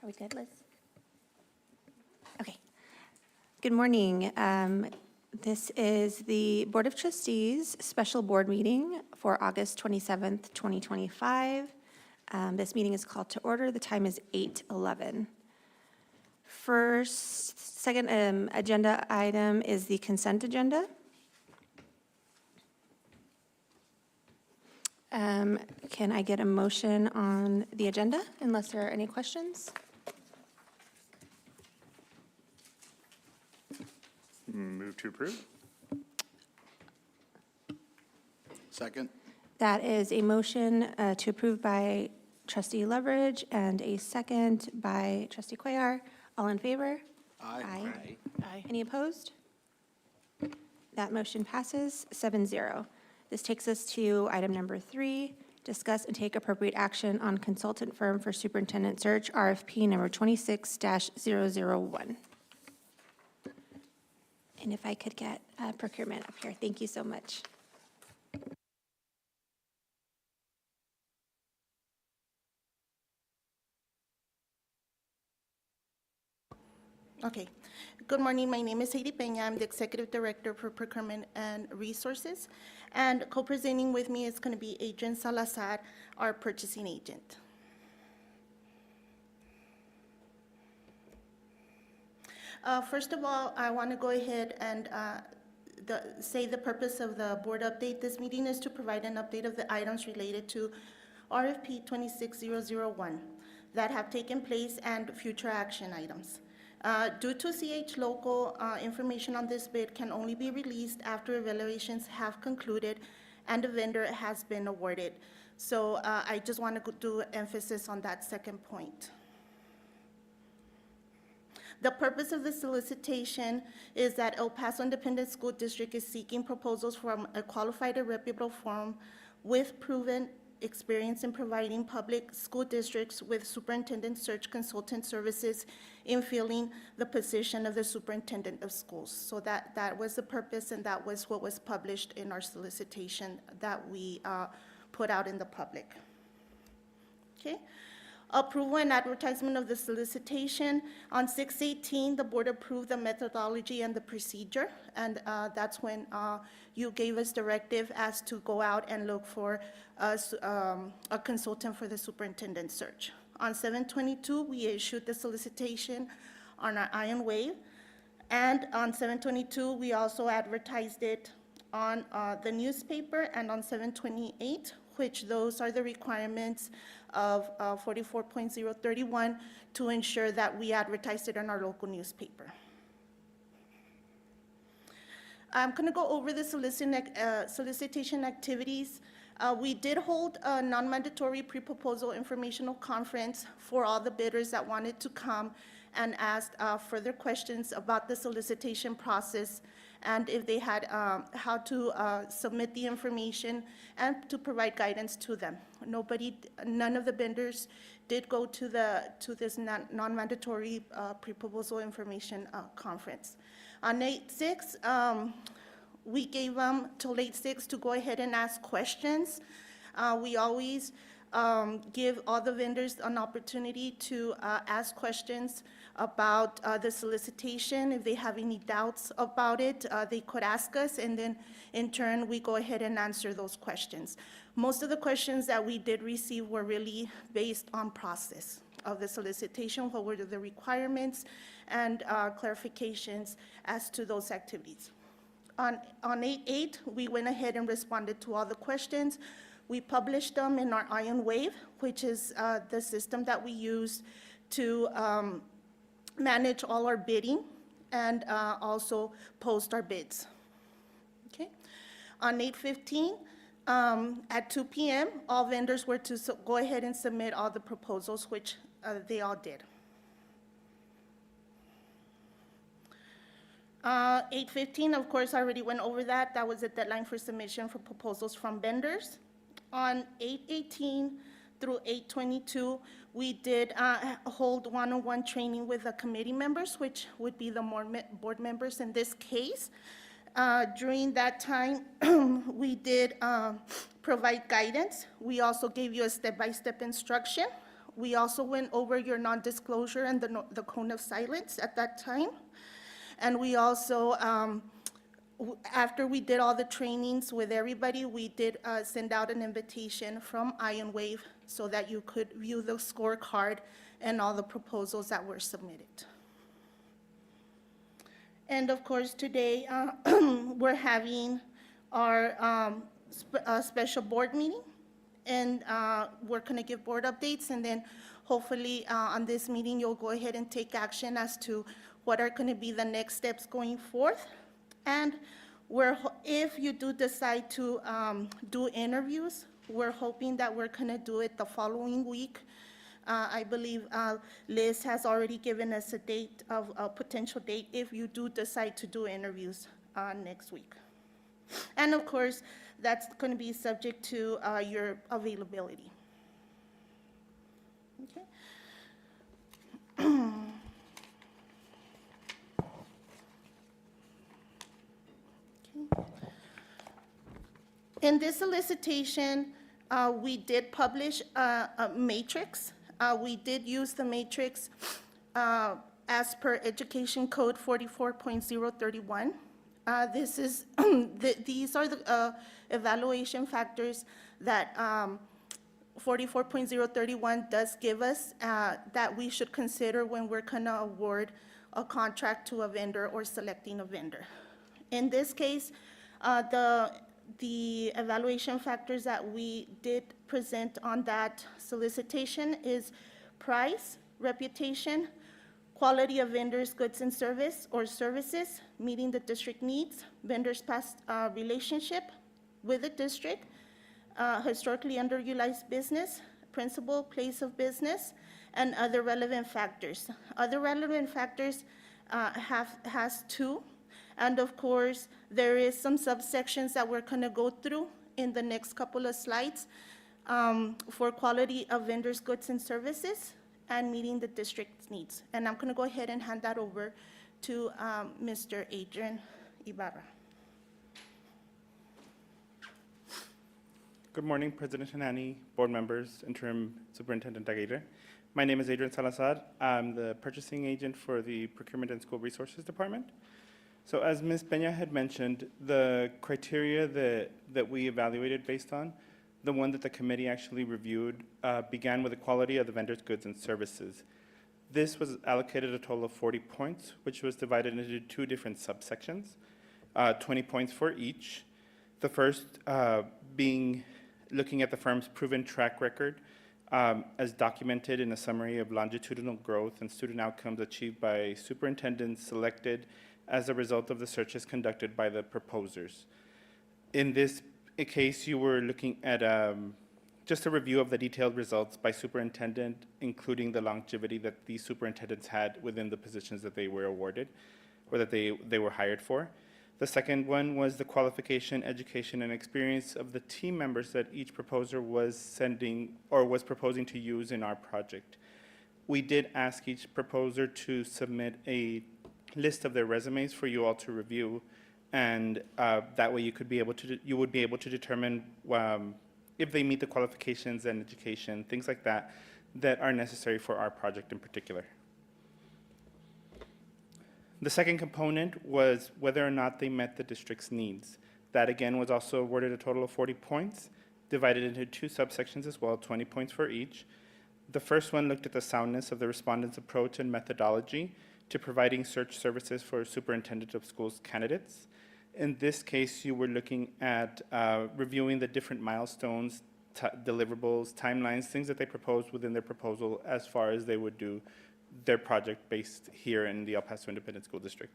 we good, Liz? Okay. Good morning. This is the Board of Trustees special board meeting for August 27th, 2025. This meeting is called to order. The time is 8:11. Second agenda item is the consent agenda. Can I get a motion on the agenda unless there are any questions? Move to approve. Second. That is a motion to approve by Trustee Leverage and a second by Trustee Cuellar. All in favor? Aye. Aye. Any opposed? That motion passes 7-0. This takes us to item number 3, discuss and take appropriate action on consultant firm for superintendent search, RFP number 26-001. And if I could get procurement up here, thank you so much. Okay. Good morning. My name is Heidi Peña. I'm the Executive Director for Procurement and Resources. And co-presenting with me is going to be Adrian Salazar, our purchasing agent. First of all, I want to go ahead and say the purpose of the board update. This meeting is to provide an update of the items related to RFP 26001 that have taken place and future action items. Due to CH local, information on this bid can only be released after evaluations have concluded and the vendor has been awarded. So I just want to do emphasis on that second point. The purpose of the solicitation is that El Paso Independent School District is seeking proposals from a qualified and reputable firm with proven experience in providing public school districts with superintendent search consultant services in filling the position of the superintendent of schools. So that was the purpose, and that was what was published in our solicitation that we put out in the public. Okay. Approval and advertisement of the solicitation. On 6/18, the board approved the methodology and the procedure, and that's when you gave us directive as to go out and look for a consultant for the superintendent search. On 7/22, we issued the solicitation on our Iron Wave, and on 7/22, we also advertised it on the newspaper, and on 7/28, which those are the requirements of 44.031 to ensure that we advertise it in our local newspaper. I'm going to go over the solicitation activities. We did hold a non-mandatory pre-proposal informational conference for all the bidders that wanted to come and ask further questions about the solicitation process and if they had how to submit the information and to provide guidance to them. None of the vendors did go to this non-mandatory pre-proposal information conference. On 8/6, we gave them till 8/6 to go ahead and ask questions. We always give all the vendors an opportunity to ask questions about the solicitation. If they have any doubts about it, they could ask us, and then in turn, we go ahead and answer those questions. Most of the questions that we did receive were really based on process of the solicitation, what were the requirements, and clarifications as to those activities. On 8/8, we went ahead and responded to all the questions. We published them in our Iron Wave, which is the system that we use to manage all our bidding and also post our bids. Okay. On 8/15, at 2 p.m., all vendors were to go ahead and submit all the proposals, which they all did. 8/15, of course, I already went over that. That was the deadline for submission for proposals from vendors. On 8/18 through 8/22, we did hold one-on-one training with the committee members, which would be the board members in this case. During that time, we did provide guidance. We also gave you a step-by-step instruction We also went over your non-disclosure and the cone of silence at that time. And we also, after we did all the trainings with everybody, we did send out an invitation from Iron Wave so that you could view the scorecard and all the proposals that were submitted. And of course, today, we're having our special board meeting, and we're going to give board updates, and then hopefully on this meeting, you'll go ahead and take action as to what are going to be the next steps going forth. And if you do decide to do interviews, we're hoping that we're going to do it the following week. I believe Liz has already given us a date of a potential date if you do decide to do interviews next week. And of course, that's going to be subject to your availability. Okay. In this solicitation, we did publish a matrix. We did use the matrix as per Education Code 44.031. These are the evaluation factors that 44.031 does give us that we should consider when we're going to award a contract to a vendor or selecting a vendor. In this case, the evaluation factors that we did present on that solicitation is price, reputation, quality of vendors' goods and services, meeting the district needs, vendors' past relationship with the district, historically underutilized business, principal place of business, and other relevant factors. Other relevant factors has two. And of course, there is some subsections that we're going to go through in the next couple of slides for quality of vendors' goods and services and meeting the district's needs. And I'm going to go ahead and hand that over to Mr. Adrian Ibarra. Good morning, President Hanani, board members, Interim Superintendent Aguirre. My name is Adrian Salazar. I'm the purchasing agent for the Procurement and School Resources Department. So as Ms. Peña had mentioned, the criteria that we evaluated based on, the one that the committee actually reviewed, began with the quality of the vendor's goods and services. This was allocated a total of 40 points, which was divided into two different subsections, 20 points for each. The first being looking at the firm's proven track record as documented in a summary of longitudinal growth and student outcomes achieved by superintendents selected as a result of the searches conducted by the proposers. In this case, you were looking at just a review of the detailed results by superintendent, including the longevity that these superintendents had within the positions that they were awarded or that they were hired for. The second one was the qualification, education, and experience of the team members that each proposer was sending or was proposing to use in our project. We did ask each proposer to submit a list of their resumes for you all to review, and that way you would be able to determine if they meet the qualifications and education, things like that, that are necessary for our project in particular. The second component was whether or not they met the district's needs. That again was also awarded a total of 40 points, divided into two subsections as well, 20 points for each. The first one looked at the soundness of the respondent's approach and methodology to providing search services for superintendent of schools candidates. In this case, you were looking at reviewing the different milestones, deliverables, timelines, things that they proposed within their proposal as far as they would do their project based here in the El Paso Independent School District.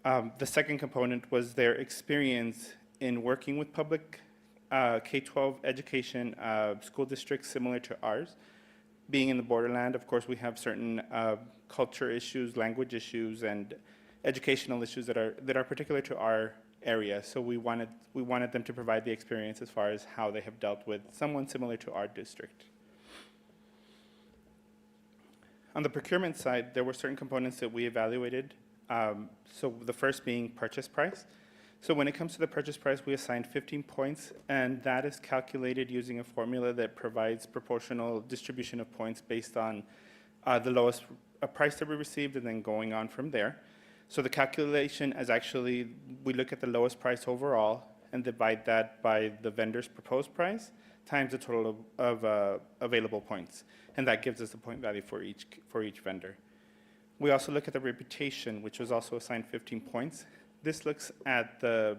The second component was their experience in working with public K-12 education school districts similar to ours. Being in the borderland, of course, we have certain culture issues, language issues, and educational issues that are particular to our area. So we wanted them to provide the experience as far as how they have dealt with someone similar to our district. On the procurement side, there were certain components that we evaluated. So the first being purchase price. So when it comes to the purchase price, we assigned 15 points, and that is calculated using a formula that provides proportional distribution of points based on the lowest price that we received and then going on from there. So the calculation is actually, we look at the lowest price overall and divide that by the vendor's proposed price times the total of available points. And that gives us a point value for each vendor. We also look at the reputation, which was also assigned 15 points. This looks at the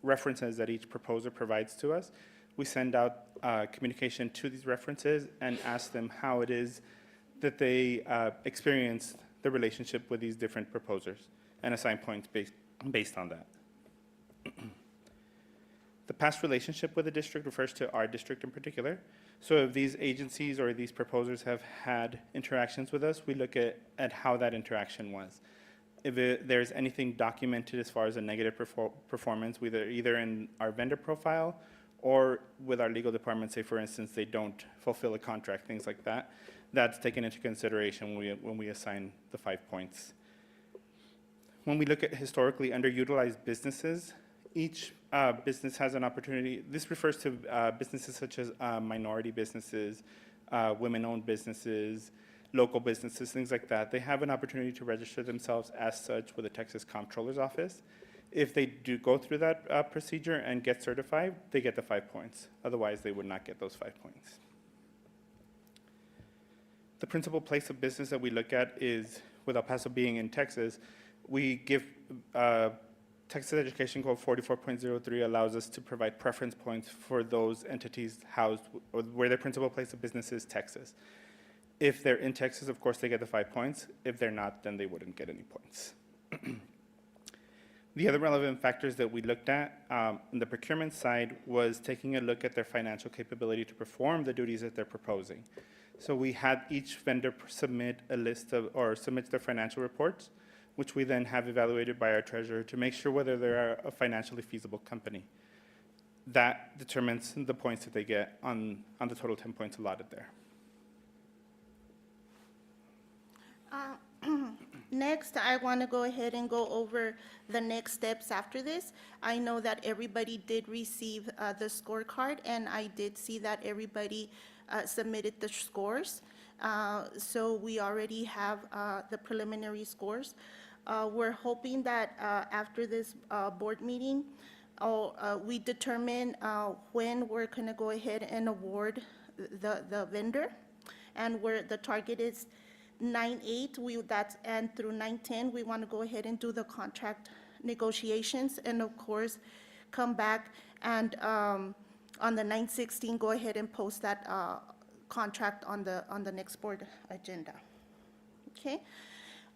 references that each proposer provides to us. We send out communication to these references and ask them how it is that they experience the relationship with these different proposers and assign points based on that. The past relationship with the district refers to our district in particular. So if these agencies or these proposers have had interactions with us, we look at how that interaction was. If there's anything documented as far as a negative performance, either in our vendor profile or with our legal department, say for instance, they don't fulfill a contract, things like that, that's taken into consideration when we assign the 5 points. When we look at historically underutilized businesses, each business has an opportunity. This refers to businesses such as minority businesses, women-owned businesses, local businesses, things like that. They have an opportunity to register themselves as such with the Texas Comptroller's Office. If they do go through that procedure and get certified, they get the 5 points. Otherwise, they would not get those 5 points. The principal place of business that we look at is, with El Paso being in Texas, we give Texas Education Code 44.03 allows us to provide preference points for those entities housed or where their principal place of business is Texas. If they're in Texas, of course, they get the 5 points. If they're not, then they wouldn't get any points. The other relevant factors that we looked at on the procurement side was taking a look at their financial capability to perform the duties that they're proposing. So we had each vendor submit a list of, or submit their financial reports, which we then have evaluated by our treasurer to make sure whether they're a financially feasible company. That determines the points that they get on the total 10 points allotted there. Next, I want to go ahead and go over the next steps after this. I know that everybody did receive the scorecard, and I did see that everybody submitted the scores. So we already have the preliminary scores. We're hoping that after this board meeting, we determine when we're going to go ahead and award the vendor, and where the target is 9/8, and through 9/10, we want to go ahead and do the contract negotiations, and of course, come back and on the 9/16, go ahead and post that contract on the next board agenda. Okay.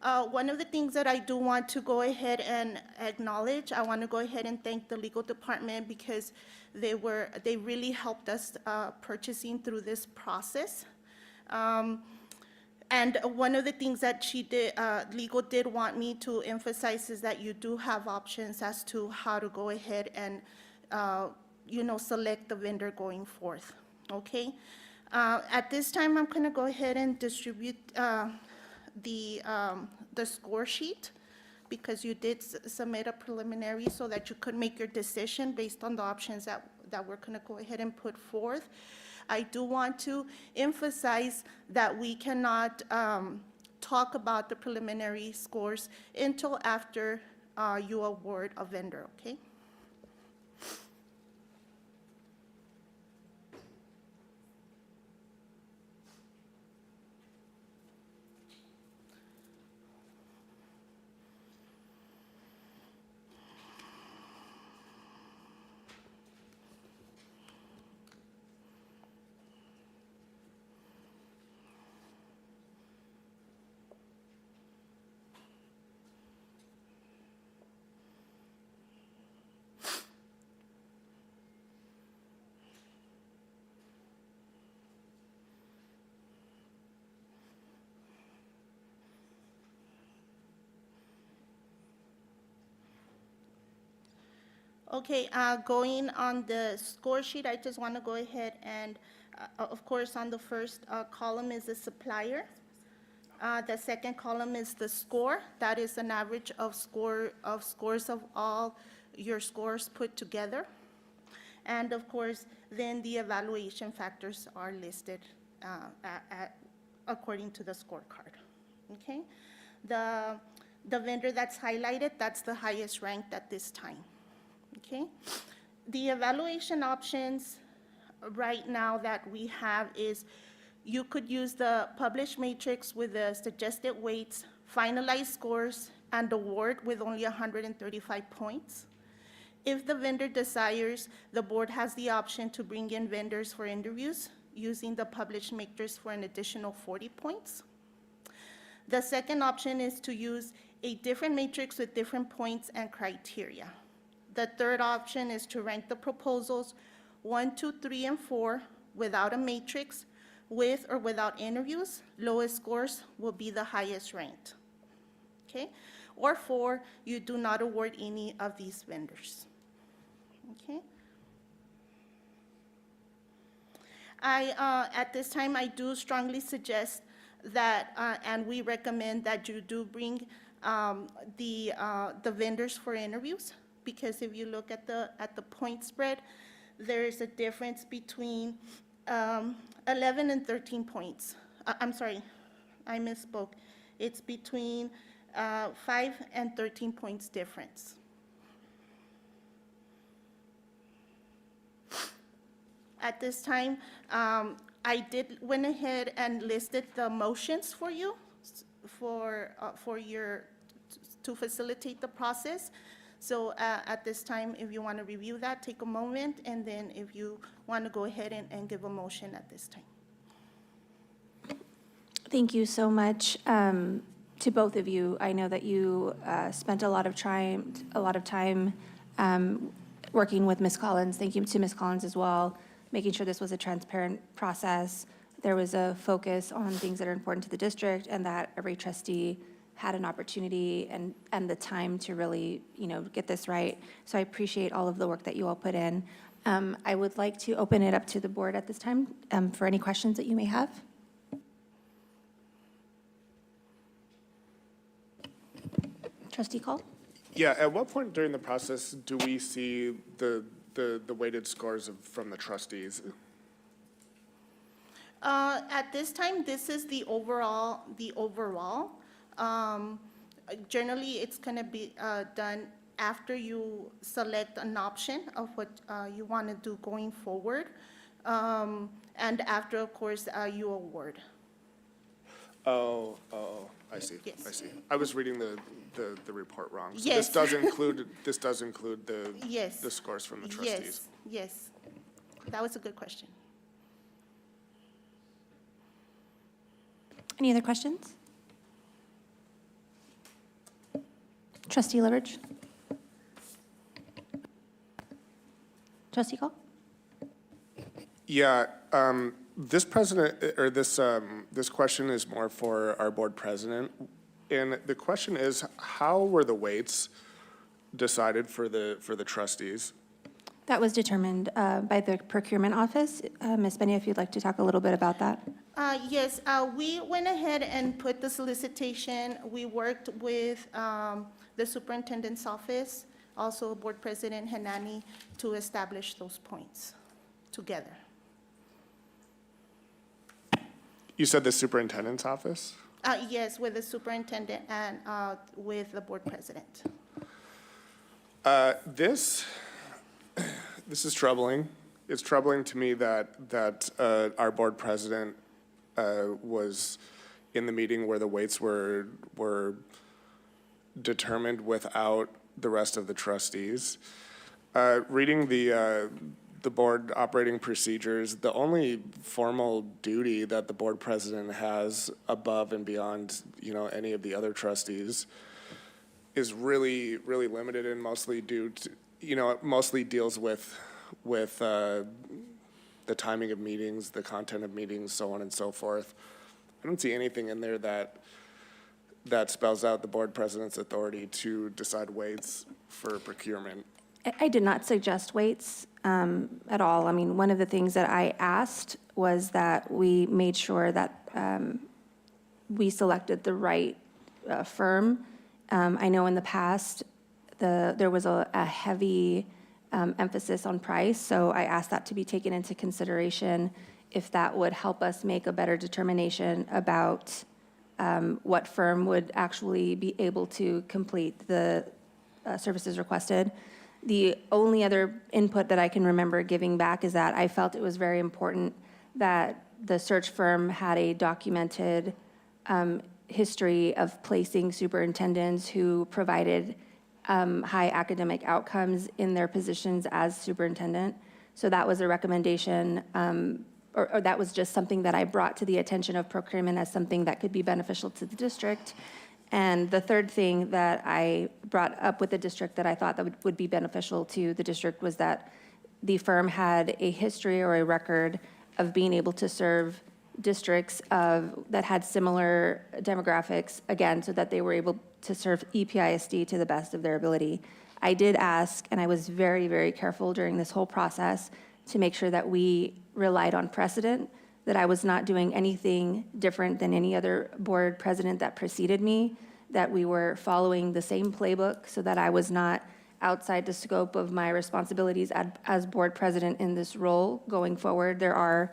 One of the things that I do want to go ahead and acknowledge, I want to go ahead and thank the legal department because they really helped us purchasing through this process. And one of the things that legal did want me to emphasize is that you do have options as to how to go ahead and, select the vendor going forth, okay? At this time, I'm gonna go ahead and distribute the score sheet because you did submit a preliminary so that you could make your decision based on the options that we're gonna go ahead and put forth. I do want to emphasize that we cannot talk about the preliminary scores until after you award a vendor, okay? Okay, going on the score sheet, I just want to go ahead and, of course, on the first column is the supplier. The second column is the score. That is an average of scores of all, your scores put together. And of course, then the evaluation factors are listed according to the scorecard, okay? The vendor that's highlighted, that's the highest ranked at this time, okay? The evaluation options right now that we have is you could use the published matrix with the suggested weights, finalized scores, and award with only 135 points. If the vendor desires, the board has the option to bring in vendors for interviews using the published matrix for an additional 40 points. The second option is to use a different matrix with different points and criteria. The third option is to rank the proposals 1, 2, 3, and 4 without a matrix, with or without interviews. Lowest scores will be the highest ranked, okay? Or 4, you do not award any of these vendors, okay? At this time, I do strongly suggest that, and we recommend that you do bring the vendors for interviews, because if you look at the point spread, there is a difference between 11 and 13 points. I'm sorry, I misspoke. It's between 5 and 13 points difference. At this time, I went ahead and listed the motions for you to facilitate the process. So at this time, if you want to review that, take a moment, and then if you want to go ahead and give a motion at this time. Thank you so much to both of you. I know that you spent a lot of time working with Ms. Collins. Thank you to Ms. Collins as well, making sure this was a transparent process. There was a focus on things that are important to the district, and that every trustee had an opportunity and the time to really, get this right. So I appreciate all of the work that you all put in. I would like to open it up to the board at this time for any questions that you may have. Trustee Call? Yeah, at what point during the process do we see the weighted scores from the trustees? At this time, this is the overall. Generally, it's going to be done after you select an option of what you want to do going forward, and after, of course, you award. Oh, I see, Yes. I see. I was reading the report wrong. So Yes. this does include the Yes. the scores from the trustees. Yes. That was a good question. Any other questions? Trustee Leverage? Trustee Call? Yeah, this this question is more for our board president. And the question is, how were the weights decided for the trustees? That was determined by the procurement office. Ms. Benya, if you'd like to talk a little bit about that. Yes, we went ahead and put the solicitation. We worked with the superintendent's office, also Board President Hanani, to establish those points together. You said the superintendent's office? Yes, with the superintendent and with the board president. This is troubling. It's troubling to me that our board president was in the meeting where the weights were determined without the rest of the trustees. Reading the board operating procedures, the only formal duty that the board president has above and beyond, any of the other trustees is really, really limited, and mostly due to, it mostly deals with the timing of meetings, the content of meetings, so on and so forth. I don't see anything in there that spells out the board president's authority to decide weights for procurement. I did not suggest weights at all. I mean, one of the things that I asked was that we made sure that we selected the right firm. I know in the past, there was a heavy emphasis on price, so I asked that to be taken into consideration if that would help us make a better determination about what firm would actually be able to complete the services requested. The only other input that I can remember giving back is that I felt it was very important that the search firm had a documented history of placing superintendents who provided high academic outcomes in their positions as superintendent. So that was a recommendation, or that was just something that I brought to the attention of procurement as something that could be beneficial to the district. And the third thing that I brought up with the district that I thought that would be beneficial to the district was that the firm had a history or a record of being able to serve districts that had similar demographics, again, so that they were able to serve EPISD to the best of their ability. I did ask, and I was very, very careful during this whole process to make sure that we relied on precedent, that I was not doing anything different than any other board president that preceded me, that we were following the same playbook so that I was not outside the scope of my responsibilities as board president in this role going forward. There are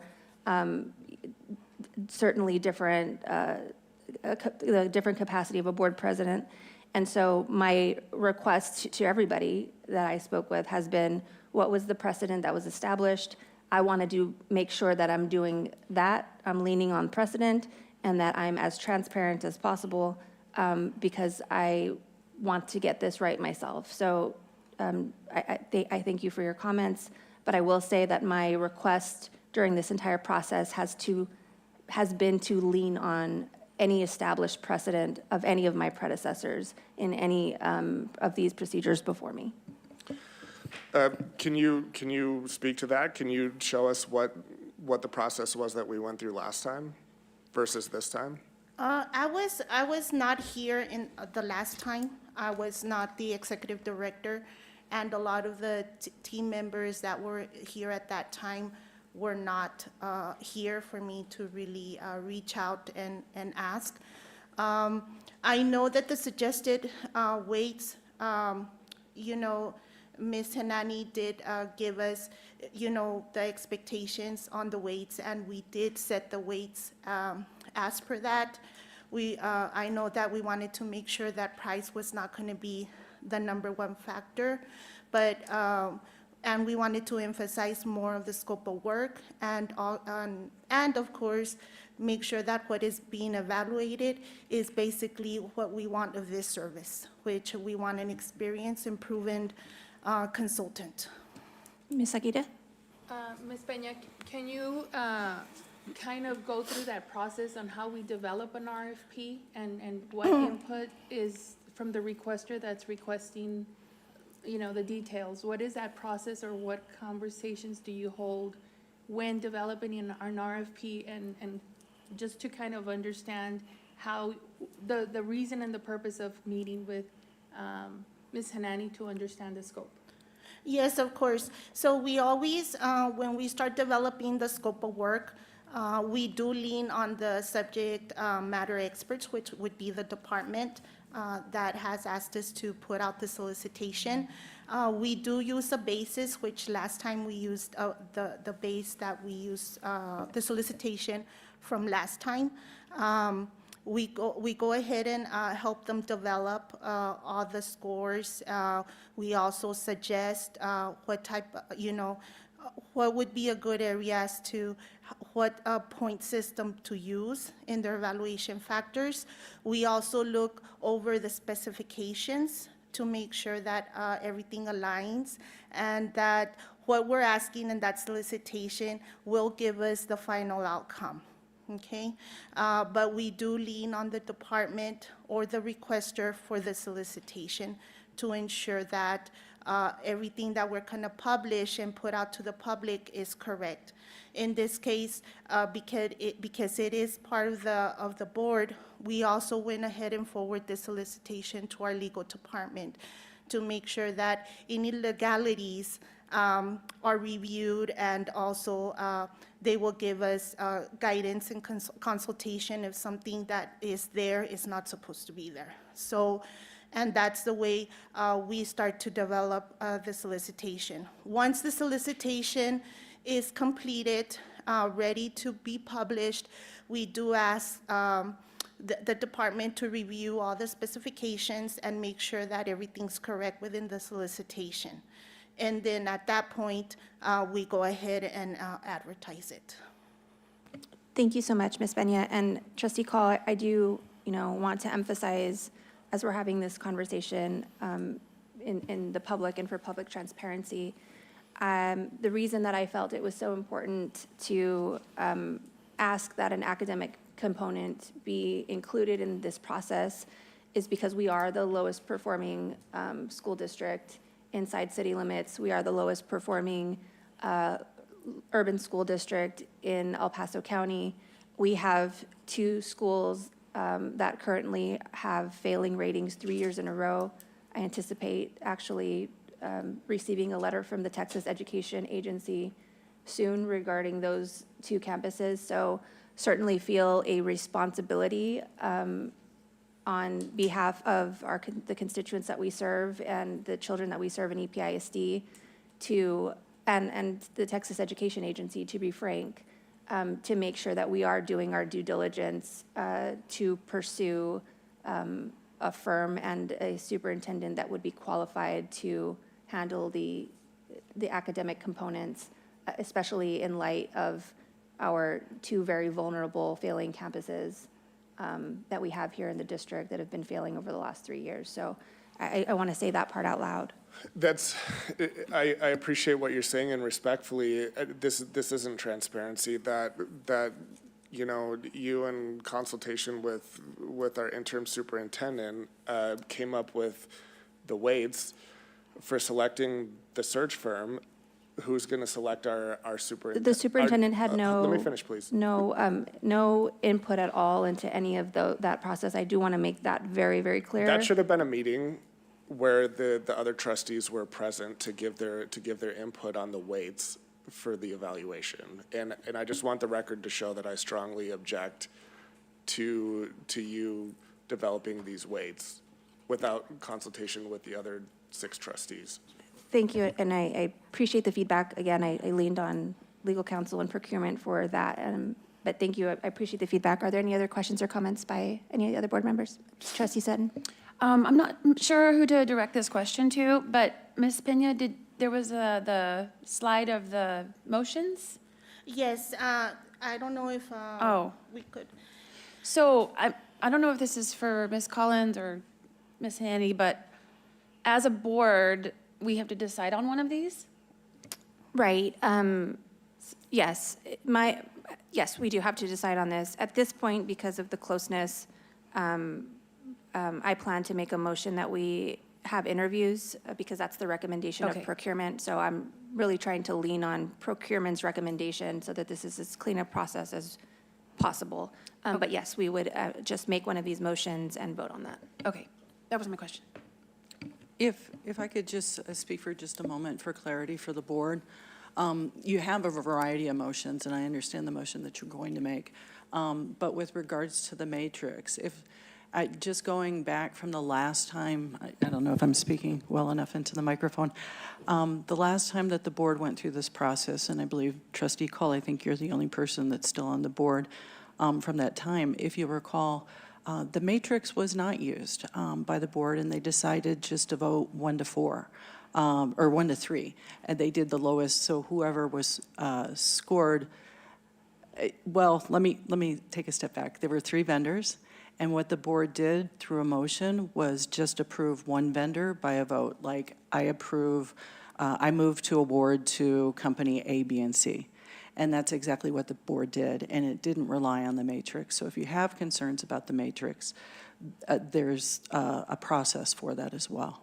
certainly different capacity of a board president. And so my request to everybody that I spoke with has been, what was the precedent that was established? I want to make sure that I'm doing that. I'm leaning on precedent and that I'm as transparent as possible because I want to get this right myself. So I thank you for your comments, but I will say that my request during this entire process has been to lean on any established precedent of any of my predecessors in any of these procedures before me. Can you speak to that? Can you show us what the process was that we went through last time versus this time? I was not here in the last time. I was not the executive director, and a lot of the team members that were here at that time were not here for me to really reach out and ask. I know that the suggested weights, Ms. Hanani did give us, the expectations on the weights, and we did set the weights as per that. I know that we wanted to make sure that price was not going to be the number one factor, but and we wanted to emphasize more of the scope of work and of course, make sure that what is being evaluated is basically what we want of this service, which we want an experienced and proven consultant. Ms. Aguirre? Ms. Peña, can you kind of go through that process on how we develop an RFP and what input is from the requester that's requesting, the details? What is that process, or what conversations do you hold when developing an RFP, and just to kind of understand how the reason and the purpose of meeting with Ms. Hanani to understand the scope? Yes, of course. So we always, when we start developing the scope of work, we do lean on the subject matter experts, which would be the department that has asked us to put out the solicitation. We do use a basis, which last time we used the base that we used, the solicitation from last time. We go ahead and help them develop all the scores. We also suggest what type, what would be a good area as to what point system to use in their evaluation factors. We also look over the specifications to make sure that everything aligns and that what we're asking in that solicitation will give us the final outcome. Okay, but we do lean on the department or the requester for the solicitation to ensure that everything that we're going to publish and put out to the public is correct. In this case, because it is part of the board, we also went ahead and forwarded the solicitation to our legal department to make sure that any legalities are reviewed, and also they will give us guidance and consultation if something that is there is not supposed to be there. So And that's the way we start to develop the solicitation. Once the solicitation is completed, ready to be published, we do ask the department to review all the specifications and make sure that everything's correct within the solicitation. And then at that point, we go ahead and advertise it. Thank you so much, Ms. Benya. And Trustee Call, I do, want to emphasize, as we're having this conversation in the public and for public transparency, the reason that I felt it was so important to ask that an academic component be included in this process is because we are the lowest performing school district inside city limits. We are the lowest performing urban school district in El Paso County. We have 2 schools that currently have failing ratings 3 years in a row. I anticipate actually receiving a letter from the Texas Education Agency soon regarding those 2 campuses. So certainly feel a responsibility on behalf of the constituents that we serve and the children that we serve in EPISD and the Texas Education Agency, to be frank, to make sure that we are doing our due diligence to pursue a firm and a superintendent that would be qualified to handle the academic components, especially in light of our 2 very vulnerable failing campuses that we have here in the district that have been failing over the last 3 years. So I want to say that part out loud. I appreciate what you're saying, and respectfully, this isn't transparency. That you in consultation with our interim superintendent came up with the weights for selecting the search firm. Who's going to select our superintendent? The superintendent had Let me finish, please. no input at all into any of that process. I do want to make that very, very clear. That should have been a meeting where the other trustees were present to give their input on the weights for the evaluation. And I just want the record to show that I strongly object to you developing these weights without consultation with the other 6 trustees. Thank you, and I appreciate the feedback. Again, I leaned on legal counsel and procurement for that, but thank you. I appreciate the feedback. Are there any other questions or comments by any of the other board members? Trustee Sutton? I'm not sure who to direct this question to, but Ms. Pena, there was the slide of the motions? Yes, I don't know if we could. So I don't know if this is for Ms. Collins or Ms. Hanny, but as a board, we have to decide on one of these? Right. Yes. Yes, we do have to decide on this. At this point, because of the closeness, I plan to make a motion that we have interviews because that's the recommendation of Okay. procurement. So I'm really trying to lean on procurement's recommendation so that this is as clean a process as possible. But yes, we would just make one of these motions and vote on that. Okay, that was my question. If I could just speak for just a moment for clarity for the board. You have a variety of motions, and I understand the motion that you're going to make. But with regards to the matrix, just going back from the last time, I don't know if I'm speaking well enough into the microphone, the last time that the board went through this process, and I believe Trustee Cole, I think you're the only person that's still on the board from that time, if you recall, the matrix was not used by the board, and they decided just to vote 1 to 4, or 1 to 3, and they did the lowest. So whoever was scored, well, let me take a step back. There were 3 vendors, and what the board did through a motion was just approve 1 vendor by a vote. Like I approve, I move to award to company A, B, and C. And that's exactly what the board did, and it didn't rely on the matrix. So if you have concerns about the matrix, there's a process for that as well.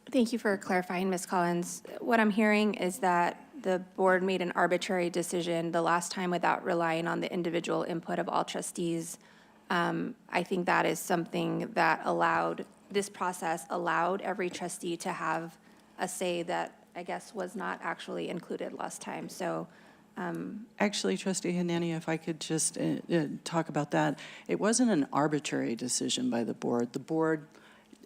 Thank you for clarifying, Ms. Collins. What I'm hearing is that the board made an arbitrary decision the last time without relying on the individual input of all trustees. I think that is something that this process allowed every trustee to have a say that I guess was not actually included last time. So Actually, Trustee Hanani, if I could just talk about that. It wasn't an arbitrary decision by the board. The board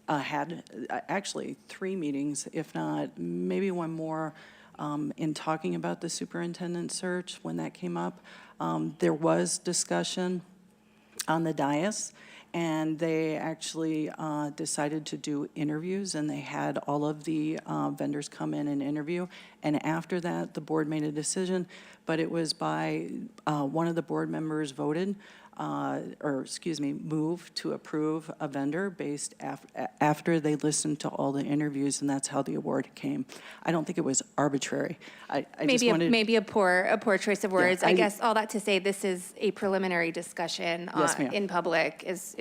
had actually 3 meetings, if not maybe one more, in talking about the superintendent search when that came up. There was discussion on the dais, and they actually decided to do interviews, and they had all of the vendors come in and interview. And after that, the board made a decision, but it was by one of the board members voted, moved to approve a vendor based after they listened to all the interviews, and that's how the award came. I don't think it was arbitrary. I just wanted. Maybe a poor choice of words. I I- guess all that to say, this is a preliminary discussion Yes, ma'am. in public is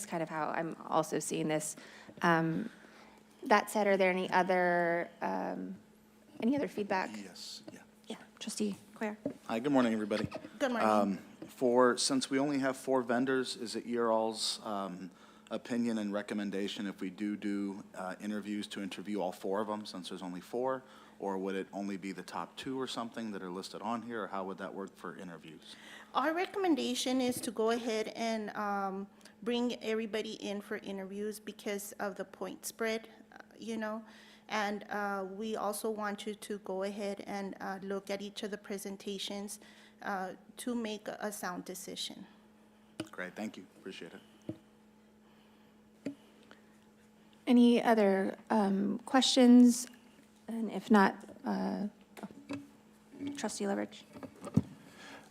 kind of how I'm also seeing this. That said, are there any other feedback? Yes, yeah. Yeah, Trustee Cuellar. Hi, good morning, everybody. Good morning. Since we only have 4 vendors, is it your all's opinion and recommendation if we do interviews to interview all 4 of them, since there's only 4? Or would it only be the top 2 or something that are listed on here, or how would that work for interviews? Our recommendation is to go ahead and bring everybody in for interviews because of the point spread, And we also want you to go ahead and look at each of the presentations to make a sound decision. Great, thank you, appreciate it. Any other questions? And if not, Trustee Leverage.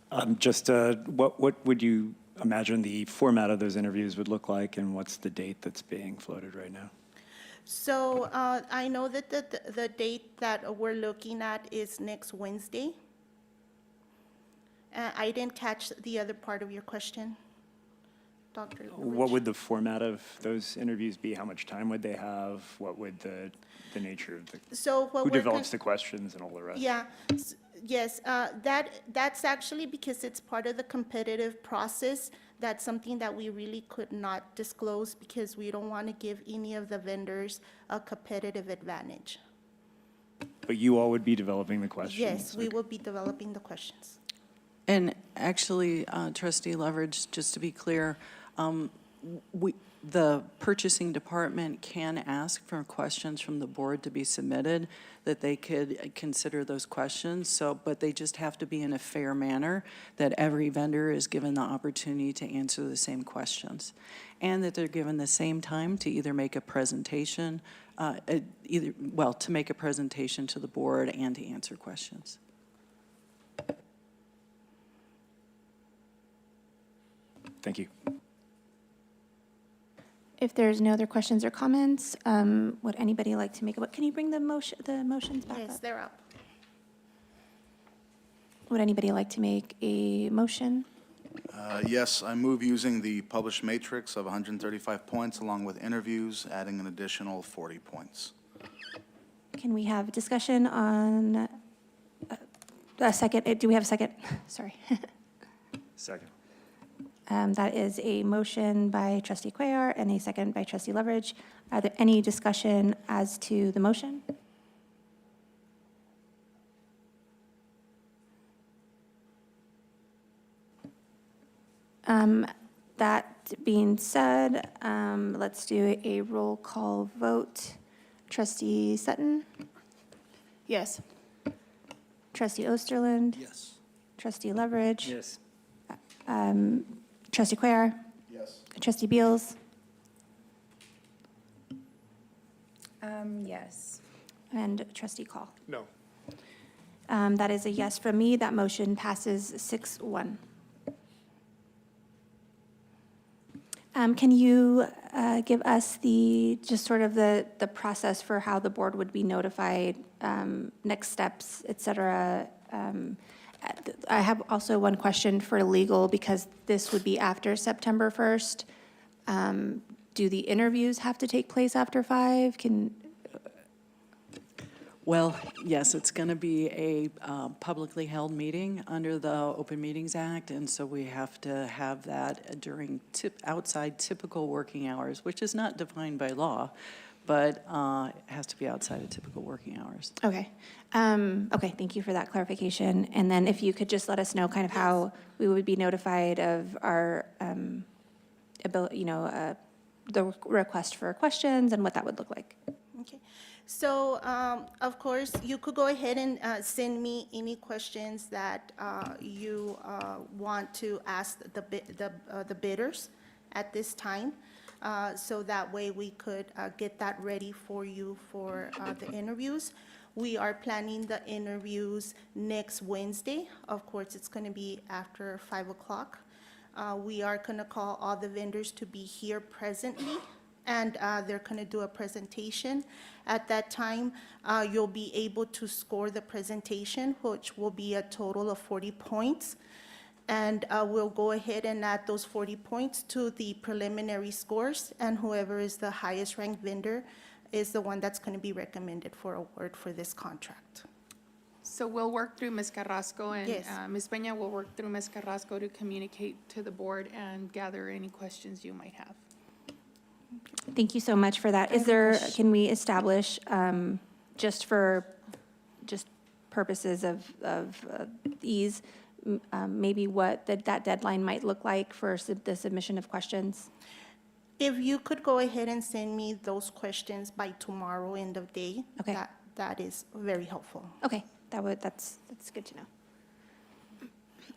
What would you imagine the format of those interviews would look like, and what's the date that's being floated right now? So I know that the date that we're looking at is next Wednesday. I didn't catch the other part of your question, Dr. What Rich. would the format of those interviews be? How much time would they have? What would the nature of the, So what who we're develops the questions and all the rest? Yeah, yes, that's actually because it's part of the competitive process. That's something that we really could not disclose because we don't want to give any of the vendors a competitive advantage. But you all would be developing the questions? Yes, we Okay. will be developing the questions. And actually, Trustee Leverage, just to be clear, the purchasing department can ask for questions from the board to be submitted, that they could consider those questions, but they just have to be in a fair manner, that every vendor is given the opportunity to answer the same questions, and that they're given the same time to either make a presentation, to make a presentation to the board and to answer questions. Thank you. If there's no other questions or comments, would anybody like to make can you bring the motions back Yes, up? they're up. Would anybody like to make a motion? Yes, I move using the published matrix of 135 points along with interviews, adding an additional 40 points. Can we have discussion on a second? Do we have a second? Sorry. Second. That is a motion by Trustee Cuellar and a second by Trustee Leverage. Are there any discussion as to the motion? That being said, let's do a roll call vote. Trustee Sutton? Yes. Trustee Osterland? Yes. Trustee Leverage? Yes. Trustee Cuellar? Yes. Trustee Beals? Yes. And Trustee Call. No. That is a yes from me. That motion passes 6-1. Can you give us just sort of the process for how the board would be notified, next steps, et cetera? I have also one question for legal, because this would be after September 1st. Do the interviews have to take place after 5? Well, yes, it's going to be a publicly held meeting under the Open Meetings Act, and so we have to have that during outside typical working hours, which is not defined by law, but it has to be outside of typical working hours. Okay. Okay, thank you for that clarification. And then if you could just let us know kind of how we would be notified of our, the request for questions and what that would look like. Okay, so, of course, you could go ahead and send me any questions that you want to ask the bidders at this time, so that way we could get that ready for you for the interviews. We are planning the interviews next Wednesday. Of course, it's going to be after 5 o'clock. We are going to call all the vendors to be here presently, and they're going to do a presentation. At that time, you'll be able to score the presentation, which will be a total of 40 points. And we'll go ahead and add those 40 points to the preliminary scores, and whoever is the highest ranked vendor is the one that's going to be recommended for award for this contract. So we'll work through Ms. Carrasco, and Yes. Ms. Peña will work through Ms. Carrasco to communicate to the board and gather any questions you might have. Thank you so much for that. Is there, can we establish, just for, just purposes of ease, maybe what that deadline might look like for the submission of questions? If you could go ahead and send me those questions by tomorrow end of day. Okay. That is very helpful. Okay, that's good to know.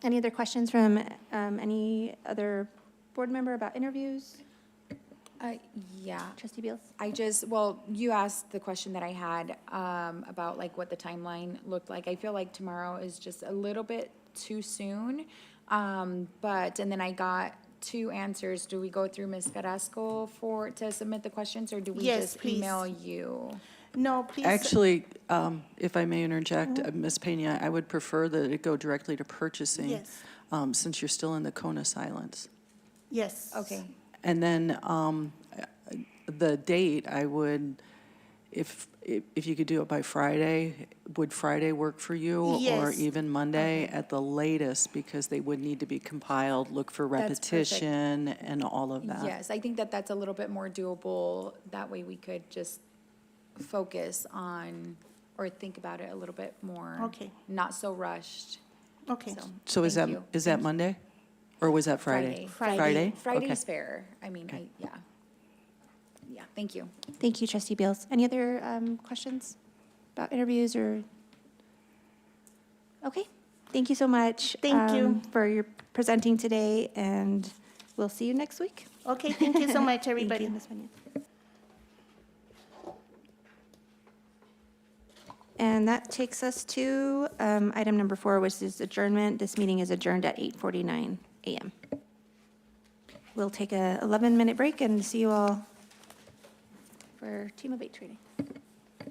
Any other questions from any other board member about interviews? Yeah, Trustee Beals? you asked the question that I had about like what the timeline looked like. I feel like tomorrow is just a little bit too soon. And then I got 2 answers. Do we go through Ms. Carrasco to submit the questions, or do we Yes, just please. email you? No, please. Actually, if I may interject, Ms. Peña, I would prefer that it go directly to purchasing. Yes. Since you're still in the Kona silence. Yes. Okay. And then the date, I would, if you could do it by Friday, would Friday work for you? Or Yes. even Monday at the latest, because they would need to be compiled, look for That's perfect. repetition and all of that. Yes, I think that that's a little bit more doable. That way we could just focus on, or think about it a little bit more. Okay. Not so rushed. Okay. So is thank that, you. is that Monday? Or was that Friday? Friday. Friday's fair. I mean, yeah. Yeah, thank you. Thank you, Trustee Beals. Any other questions about interviews or? Okay, thank you so much. Thank you. For your presenting today, and we'll see you next week. Okay, thank you so much, Thank everybody. you, Ms. Peña. And that takes us to item number 4, which is adjournment. This meeting is adjourned at 8:49 a.m. We'll take a 11-minute break and see you all for Team of 8 training.